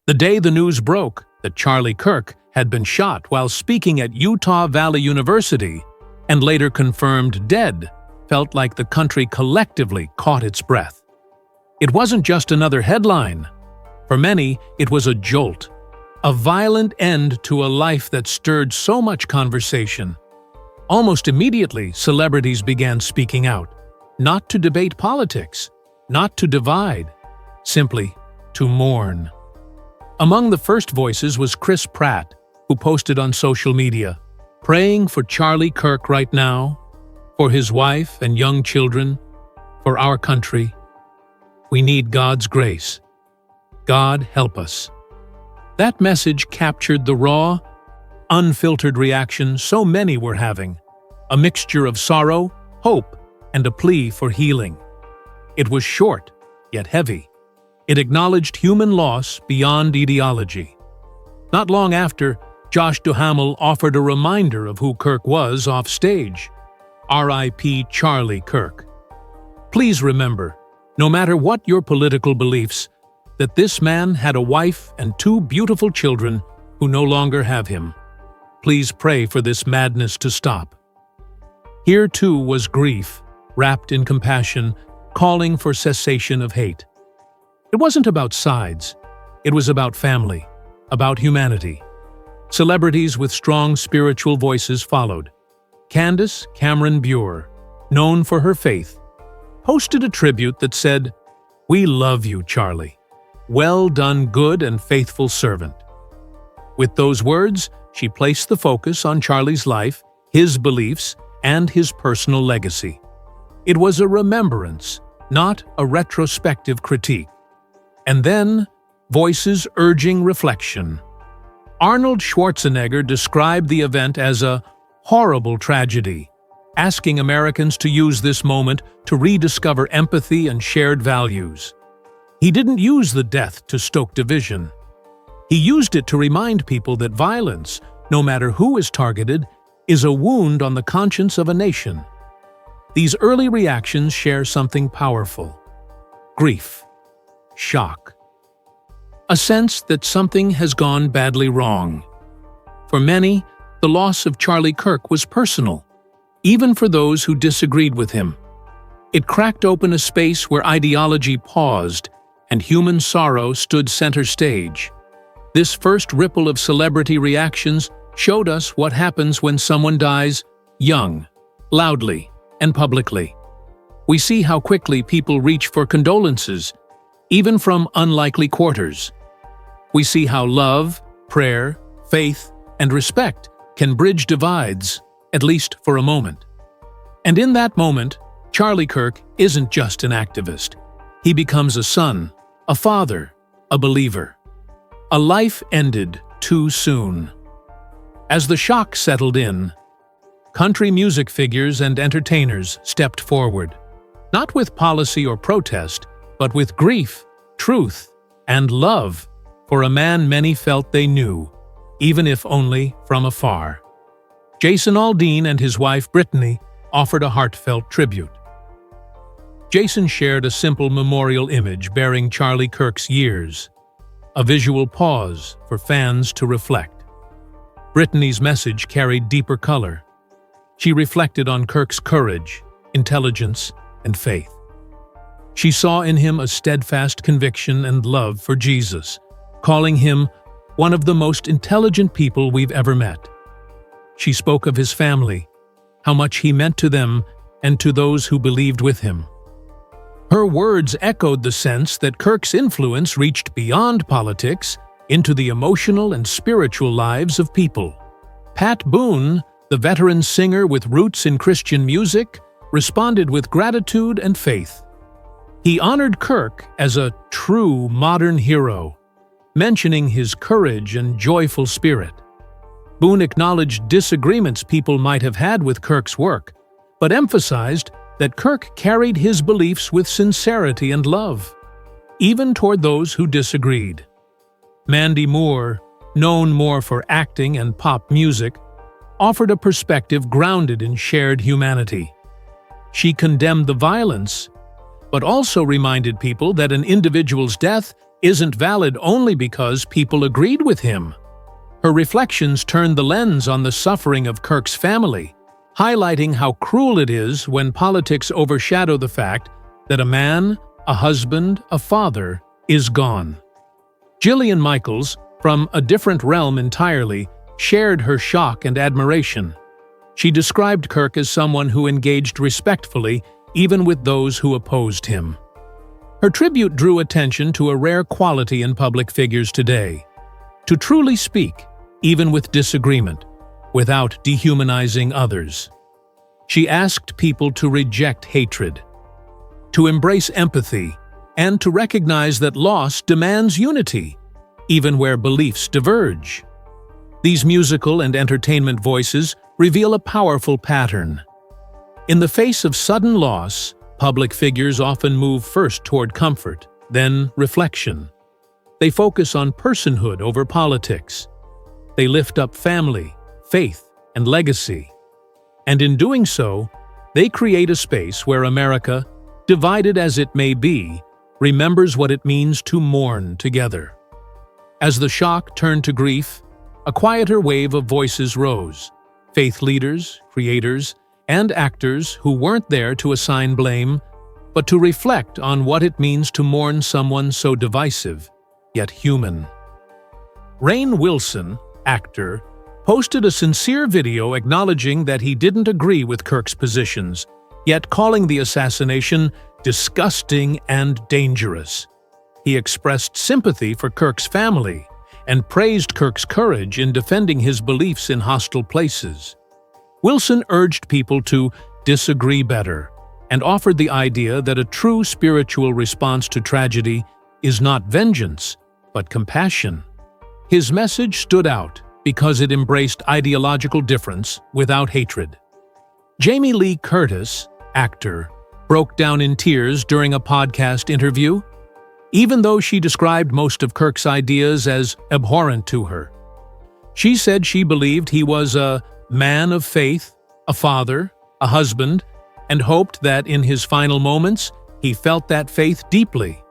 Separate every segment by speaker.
Speaker 1: The day the news broke that Charlie Kirk had been shot while speaking at Utah Valley University and later confirmed dead felt like the country collectively caught its breath. It wasn't just another headline. For many, it was a jolt, a violent end to a life that stirred so much conversation. Almost immediately, celebrities began speaking out, not to debate politics, not to divide, simply to mourn. Among the first voices was Chris Pratt, who posted on social media, "Praying for Charlie Kirk right now, for his wife and young children, for our country. We need God's grace. God help us." That message captured the raw, unfiltered reaction so many were having, a mixture of sorrow, hope, and a plea for healing. It was short, yet heavy. It acknowledged human loss beyond ideology. Not long after, Josh Duhamel offered a reminder of who Kirk was off stage. R.I.P. Charlie Kirk. Please remember, no matter what your political beliefs, that this man had a wife and 2 beautiful children who no longer have him. Please pray for this madness to stop. Here too was grief, wrapped in compassion, calling for cessation of hate. It wasn't about sides. It was about family, about humanity. Celebrities with strong spiritual voices followed. Candace Cameron Bure, known for her faith, posted a tribute that said, "We love you, Charlie. Well done, good and faithful servant." With those words, she placed the focus on Charlie's life, his beliefs, and his personal legacy. It was a remembrance, not a retrospective critique. And then, voices urging reflection. Arnold Schwarzenegger described the event as a horrible tragedy, asking Americans to use this moment to rediscover empathy and shared values. He didn't use the death to stoke division. He used it to remind people that violence, no matter who is targeted, is a wound on the conscience of a nation. These early reactions share something powerful: grief, shock, a sense that something has gone badly wrong. For many, the loss of Charlie Kirk was personal, even for those who disagreed with him. It cracked open a space where ideology paused and human sorrow stood center stage. This first ripple of celebrity reactions showed us what happens when someone dies young, loudly, and publicly. We see how quickly people reach for condolences, even from unlikely quarters. We see how love, prayer, faith, and respect can bridge divides, at least for a moment. And in that moment, Charlie Kirk isn't just an activist. He becomes a son, a father, a believer. A life ended too soon. As the shock settled in, country music figures and entertainers stepped forward, not with policy or protest, but with grief, truth, and love for a man many felt they knew, even if only from afar. Jason Aldean and his wife Brittany offered a heartfelt tribute. Jason shared a simple memorial image bearing Charlie Kirk's years, a visual pause for fans to reflect. Brittany's message carried deeper color. She reflected on Kirk's courage, intelligence, and faith. She saw in him a steadfast conviction and love for Jesus, calling him one of the most intelligent people we've ever met. She spoke of his family, how much he meant to them and to those who believed with him. Her words echoed the sense that Kirk's influence reached beyond politics into the emotional and spiritual lives of people. Pat Boone, the veteran singer with roots in Christian music, responded with gratitude and faith. He honored Kirk as a true modern hero, mentioning his courage and joyful spirit. Boone acknowledged disagreements people might have had with Kirk's work, but emphasized that Kirk carried his beliefs with sincerity and love, even toward those who disagreed. Mandy Moore, known more for acting and pop music, offered a perspective grounded in shared humanity. She condemned the violence, but also reminded people that an individual's death isn't valid only because people agreed with him. Her reflections turned the lens on the suffering of Kirk's family, highlighting how cruel it is when politics overshadow the fact that a man, a husband, a father, is gone. Jillian Michaels, from a different realm entirely, shared her shock and admiration. She described Kirk as someone who engaged respectfully even with those who opposed him. Her tribute drew attention to a rare quality in public figures today: to truly speak, even with disagreement, without dehumanizing others. She asked people to reject hatred, to embrace empathy, and to recognize that loss demands unity, even where beliefs diverge. These musical and entertainment voices reveal a powerful pattern. In the face of sudden loss, public figures often move first toward comfort, then reflection. They focus on personhood over politics. They lift up family, faith, and legacy. And in doing so, they create a space where America, divided as it may be, remembers what it means to mourn together. As the shock turned to grief, a quieter wave of voices rose: faith leaders, creators, and actors who weren't there to assign blame, but to reflect on what it means to mourn someone so divisive, yet human. Rainn Wilson, actor, posted a sincere video acknowledging that he didn't agree with Kirk's positions, yet calling the assassination disgusting and dangerous. He expressed sympathy for Kirk's family and praised Kirk's courage in defending his beliefs in hostile places. Wilson urged people to disagree better and offered the idea that a true spiritual response to tragedy is not vengeance, but compassion. His message stood out because it embraced ideological difference without hatred. Jamie Lee Curtis, actor, broke down in tears during a podcast interview, even though she described most of Kirk's ideas as abhorrent to her. She said she believed he was a man of faith, a father, a husband, and hoped that in his final moments he felt that faith deeply.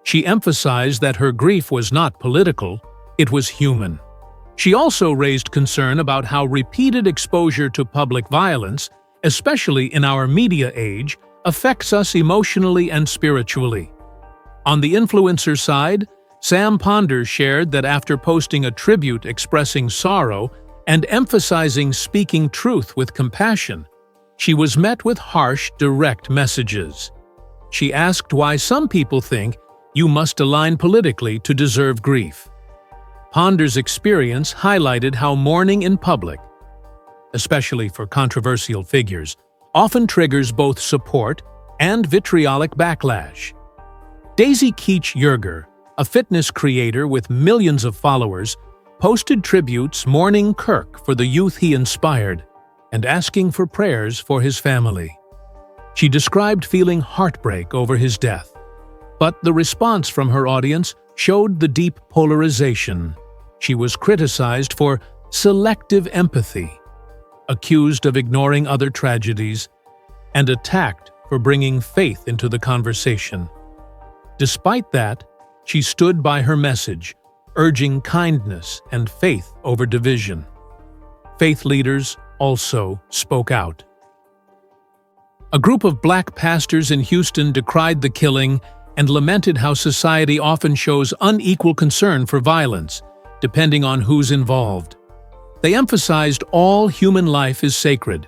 Speaker 1: She emphasized that her grief was not political, it was human. She also raised concern about how repeated exposure to public violence, especially in our media age, affects us emotionally and spiritually. On the influencer side, Sam Ponder shared that after posting a tribute expressing sorrow and emphasizing speaking truth with compassion, she was met with harsh, direct messages. She asked why some people think you must align politically to deserve grief. Ponder's experience highlighted how mourning in public, especially for controversial figures, often triggers both support and vitriolic backlash. Daisy Keech-Yerger, a fitness creator with millions of followers, posted tributes mourning Kirk for the youth he inspired and asking for prayers for his family. She described feeling heartbreak over his death, but the response from her audience showed the deep polarization. She was criticized for selective empathy, accused of ignoring other tragedies, and attacked for bringing faith into the conversation. Despite that, she stood by her message, urging kindness and faith over division. Faith leaders also spoke out. A group of black pastors in Houston decried the killing and lamented how society often shows unequal concern for violence, depending on who's involved. They emphasized all human life is sacred,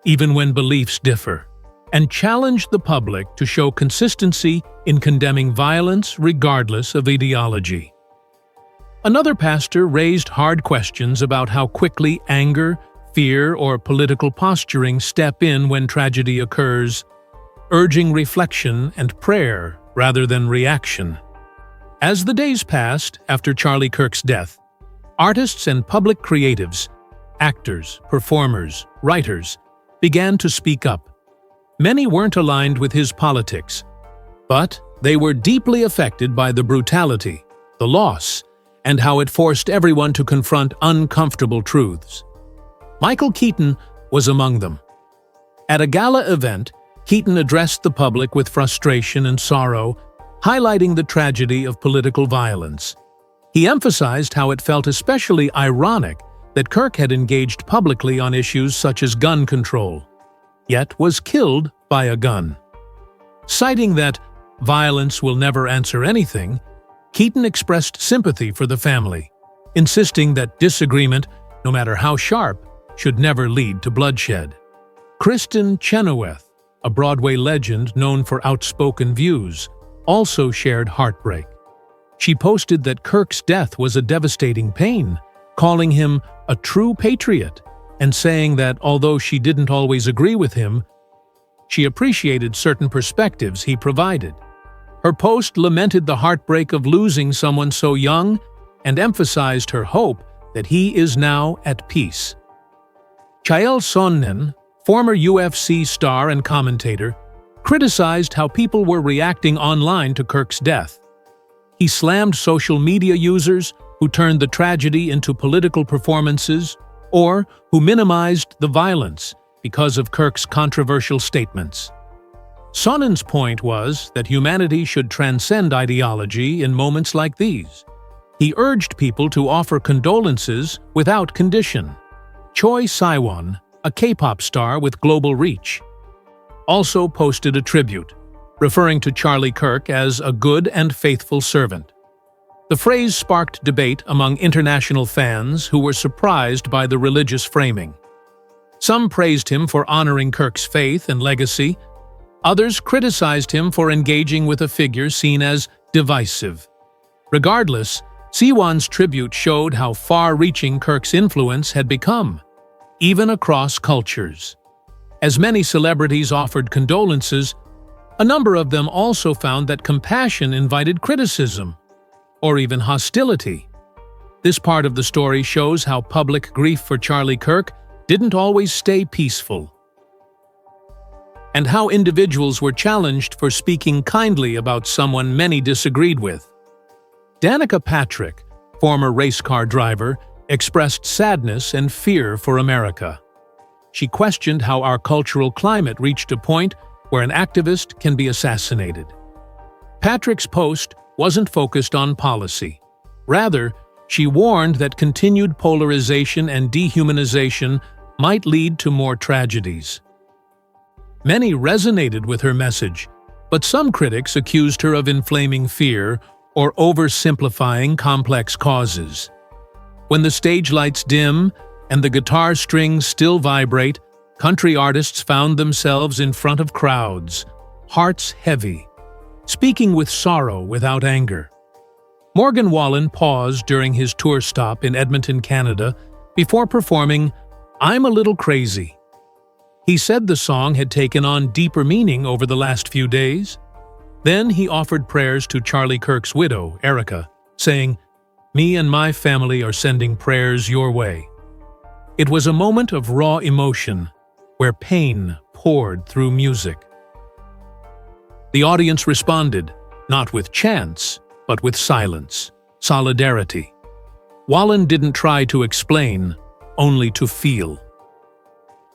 Speaker 1: even when beliefs differ, and challenged the public to show consistency in condemning violence regardless of ideology. Another pastor raised hard questions about how quickly anger, fear, or political posturing step in when tragedy occurs, urging reflection and prayer rather than reaction. As the days passed after Charlie Kirk's death, artists and public creatives, actors, performers, writers, began to speak up. Many weren't aligned with his politics, but they were deeply affected by the brutality, the loss, and how it forced everyone to confront uncomfortable truths. Michael Keaton was among them. At a gala event, Keaton addressed the public with frustration and sorrow, highlighting the tragedy of political violence. He emphasized how it felt especially ironic that Kirk had engaged publicly on issues such as gun control, yet was killed by a gun. Citing that violence will never answer anything, Keaton expressed sympathy for the family, insisting that disagreement, no matter how sharp, should never lead to bloodshed. Kristen Chenoweth, a Broadway legend known for outspoken views, also shared heartbreak. She posted that Kirk's death was a devastating pain, calling him a true patriot, and saying that although she didn't always agree with him, she appreciated certain perspectives he provided. Her post lamented the heartbreak of losing someone so young and emphasized her hope that he is now at peace. Chael Sonnen, former UFC star and commentator, criticized how people were reacting online to Kirk's death. He slammed social media users who turned the tragedy into political performances or who minimized the violence because of Kirk's controversial statements. Sonnen's point was that humanity should transcend ideology in moments like these. He urged people to offer condolences without condition. Choi Siwon, a K-pop star with global reach, also posted a tribute, referring to Charlie Kirk as a good and faithful servant. The phrase sparked debate among international fans who were surprised by the religious framing. Some praised him for honoring Kirk's faith and legacy. Others criticized him for engaging with a figure seen as divisive. Regardless, Siwon's tribute showed how far-reaching Kirk's influence had become, even across cultures. As many celebrities offered condolences, a number of them also found that compassion invited criticism, or even hostility. This part of the story shows how public grief for Charlie Kirk didn't always stay peaceful, and how individuals were challenged for speaking kindly about someone many disagreed with. Danica Patrick, former race car driver, expressed sadness and fear for America. She questioned how our cultural climate reached a point where an activist can be assassinated. Patrick's post wasn't focused on policy. Rather, she warned that continued polarization and dehumanization might lead to more tragedies. Many resonated with her message, but some critics accused her of inflaming fear or oversimplifying complex causes. When the stage lights dim and the guitar strings still vibrate, country artists found themselves in front of crowds, hearts heavy, speaking with sorrow without anger. Morgan Wallen paused during his tour stop in Edmonton, Canada, before performing "I'm a Little Crazy." He said the song had taken on deeper meaning over the last few days. Then he offered prayers to Charlie Kirk's widow, Erica, saying, "Me and my family are sending prayers your way." It was a moment of raw emotion, where pain poured through music. The audience responded, not with chants, but with silence, solidarity. Wallen didn't try to explain, only to feel.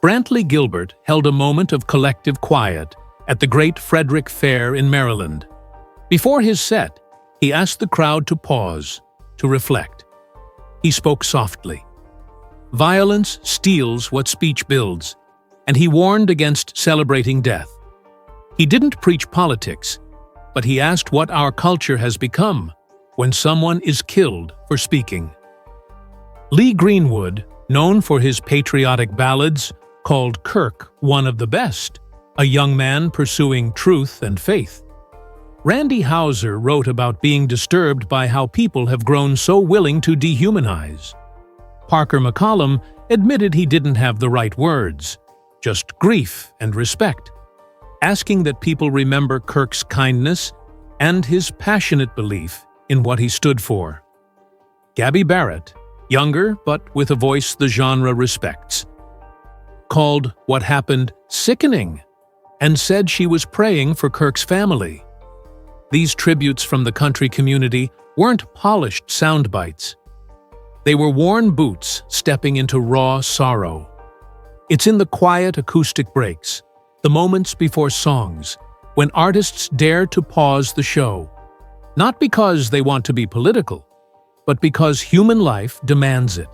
Speaker 1: Brantley Gilbert held a moment of collective quiet at the Great Frederick Fair in Maryland. Before his set, he asked the crowd to pause, to reflect. He spoke softly. Violence steals what speech builds, and he warned against celebrating death. He didn't preach politics, but he asked what our culture has become when someone is killed for speaking. Lee Greenwood, known for his patriotic ballads, called Kirk one of the best, a young man pursuing truth and faith. Randy Houser wrote about being disturbed by how people have grown so willing to dehumanize. Parker McCollum admitted he didn't have the right words, just grief and respect, asking that people remember Kirk's kindness and his passionate belief in what he stood for. Gabby Barrett, younger but with a voice the genre respects, called what happened sickening and said she was praying for Kirk's family. These tributes from the country community weren't polished sound bites. They were worn boots stepping into raw sorrow. It's in the quiet acoustic breaks, the moments before songs, when artists dare to pause the show, not because they want to be political, but because human life demands it.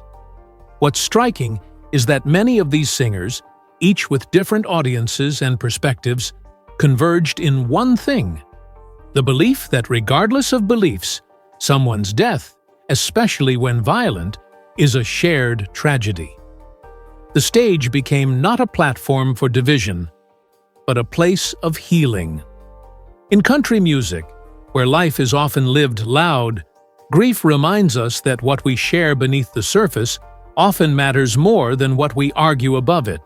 Speaker 1: What's striking is that many of these singers, each with different audiences and perspectives, converged in one thing: the belief that regardless of beliefs, someone's death, especially when violent, is a shared tragedy. The stage became not a platform for division, but a place of healing. In country music, where life is often lived loud, grief reminds us that what we share beneath the surface often matters more than what we argue above it.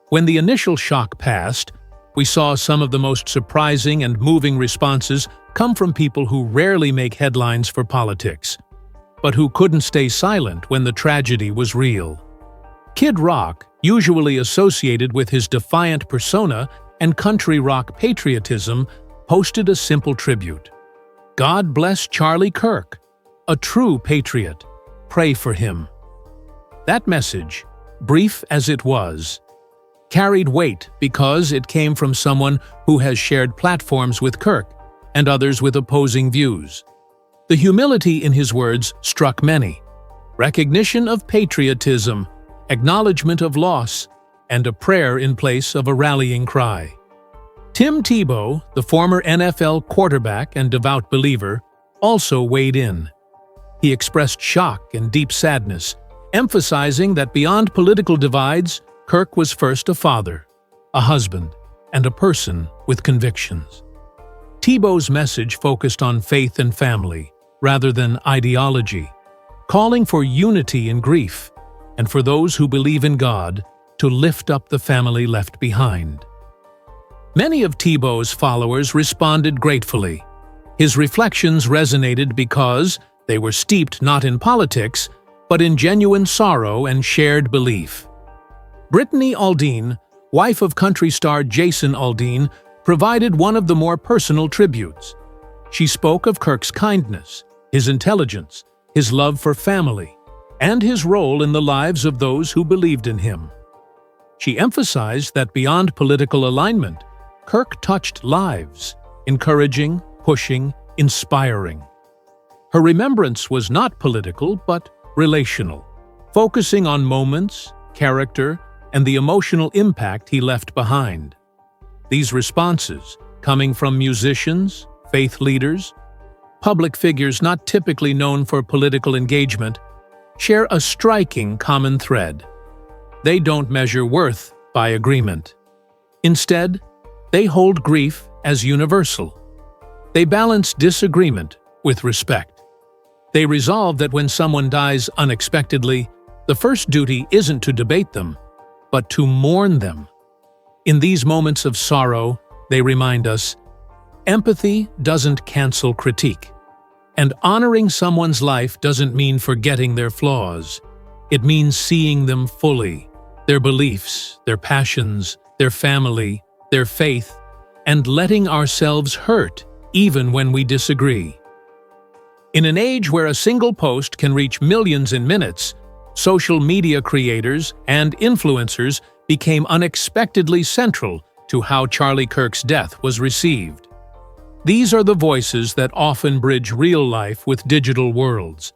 Speaker 1: When the initial shock passed, we saw some of the most surprising and moving responses come from people who rarely make headlines for politics, but who couldn't stay silent when the tragedy was real. Kid Rock, usually associated with his defiant persona and country rock patriotism, posted a simple tribute. "God bless Charlie Kirk, a true patriot. Pray for him." That message, brief as it was, carried weight because it came from someone who has shared platforms with Kirk and others with opposing views. The humility in his words struck many: recognition of patriotism, acknowledgement of loss, and a prayer in place of a rallying cry. Tim Tebow, the former NFL quarterback and devout believer, also weighed in. He expressed shock and deep sadness, emphasizing that beyond political divides, Kirk was first a father, a husband, and a person with convictions. Tebow's message focused on faith and family, rather than ideology, calling for unity in grief, and for those who believe in God to lift up the family left behind. Many of Tebow's followers responded gratefully. His reflections resonated because they were steeped not in politics, but in genuine sorrow and shared belief. Brittany Aldean, wife of country star Jason Aldean, provided one of the more personal tributes. She spoke of Kirk's kindness, his intelligence, his love for family, and his role in the lives of those who believed in him. She emphasized that beyond political alignment, Kirk touched lives, encouraging, pushing, inspiring. Her remembrance was not political, but relational, focusing on moments, character, and the emotional impact he left behind. These responses, coming from musicians, faith leaders, public figures not typically known for political engagement, share a striking common thread. They don't measure worth by agreement. Instead, they hold grief as universal. They balance disagreement with respect. They resolve that when someone dies unexpectedly, the first duty isn't to debate them, but to mourn them. In these moments of sorrow, they remind us, empathy doesn't cancel critique, and honoring someone's life doesn't mean forgetting their flaws. It means seeing them fully, their beliefs, their passions, their family, their faith, and letting ourselves hurt even when we disagree. In an age where a single post can reach millions in minutes, social media creators and influencers became unexpectedly central to how Charlie Kirk's death was received. These are the voices that often bridge real life with digital worlds,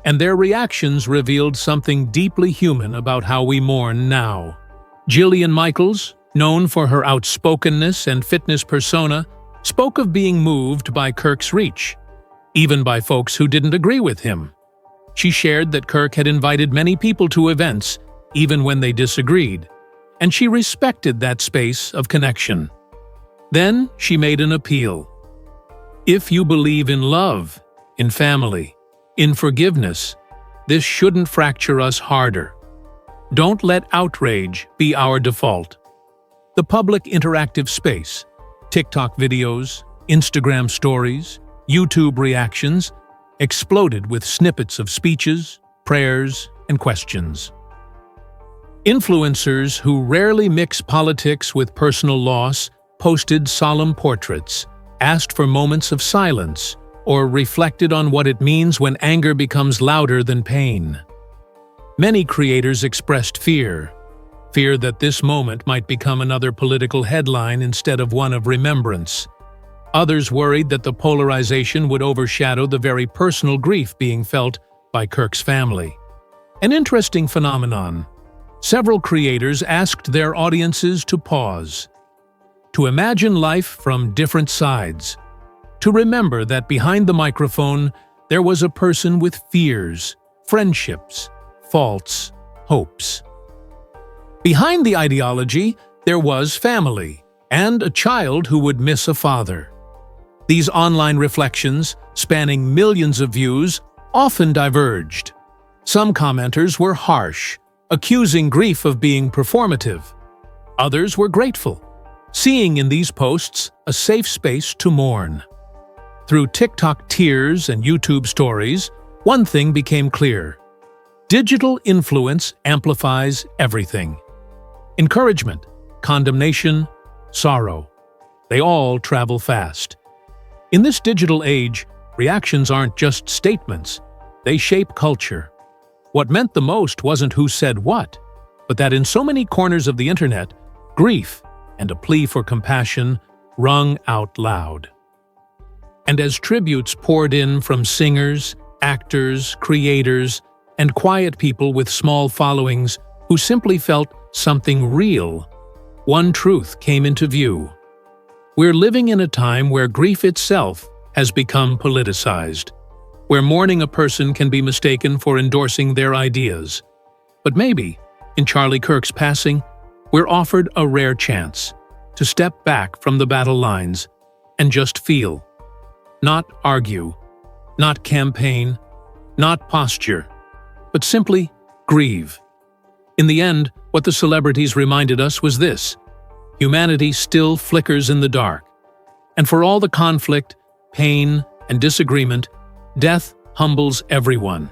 Speaker 1: and their reactions revealed something deeply human about how we mourn now. Jillian Michaels, known for her outspokenness and fitness persona, spoke of being moved by Kirk's reach, even by folks who didn't agree with him. She shared that Kirk had invited many people to events, even when they disagreed, and she respected that space of connection. Then she made an appeal. If you believe in love, in family, in forgiveness, this shouldn't fracture us harder. Don't let outrage be our default. The public interactive space, TikTok videos, Instagram stories, YouTube reactions, exploded with snippets of speeches, prayers, and questions. Influencers who rarely mix politics with personal loss posted solemn portraits, asked for moments of silence, or reflected on what it means when anger becomes louder than pain. Many creators expressed fear. feared that this moment might become another political headline instead of one of remembrance. Others worried that the polarization would overshadow the very personal grief being felt by Kirk's family. An interesting phenomenon. Several creators asked their audiences to pause, to imagine life from different sides, to remember that behind the microphone there was a person with fears, friendships, faults, hopes. Behind the ideology, there was family and a child who would miss a father. These online reflections, spanning millions of views, often diverged. Some commenters were harsh, accusing grief of being performative. Others were grateful, seeing in these posts a safe space to mourn. Through TikTok tears and YouTube stories, one thing became clear. Digital influence amplifies everything. Encouragement, condemnation, sorrow. They all travel fast. In this digital age, reactions aren't just statements. They shape culture. What meant the most wasn't who said what, but that in so many corners of the internet, grief and a plea for compassion rung out loud. And as tributes poured in from singers, actors, creators, and quiet people with small followings who simply felt something real, one truth came into view. We're living in a time where grief itself has become politicized, where mourning a person can be mistaken for endorsing their ideas. But maybe, in Charlie Kirk's passing, we're offered a rare chance to step back from the battle lines and just feel. Not argue, not campaign, not posture, but simply grieve. In the end, what the celebrities reminded us was this: humanity still flickers in the dark. And for all the conflict, pain, and disagreement, death humbles everyone.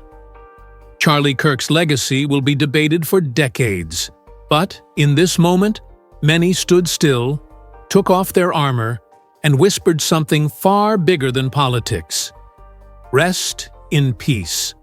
Speaker 1: Charlie Kirk's legacy will be debated for decades. But in this moment, many stood still, took off their armor, and whispered something far bigger than politics. Rest in peace.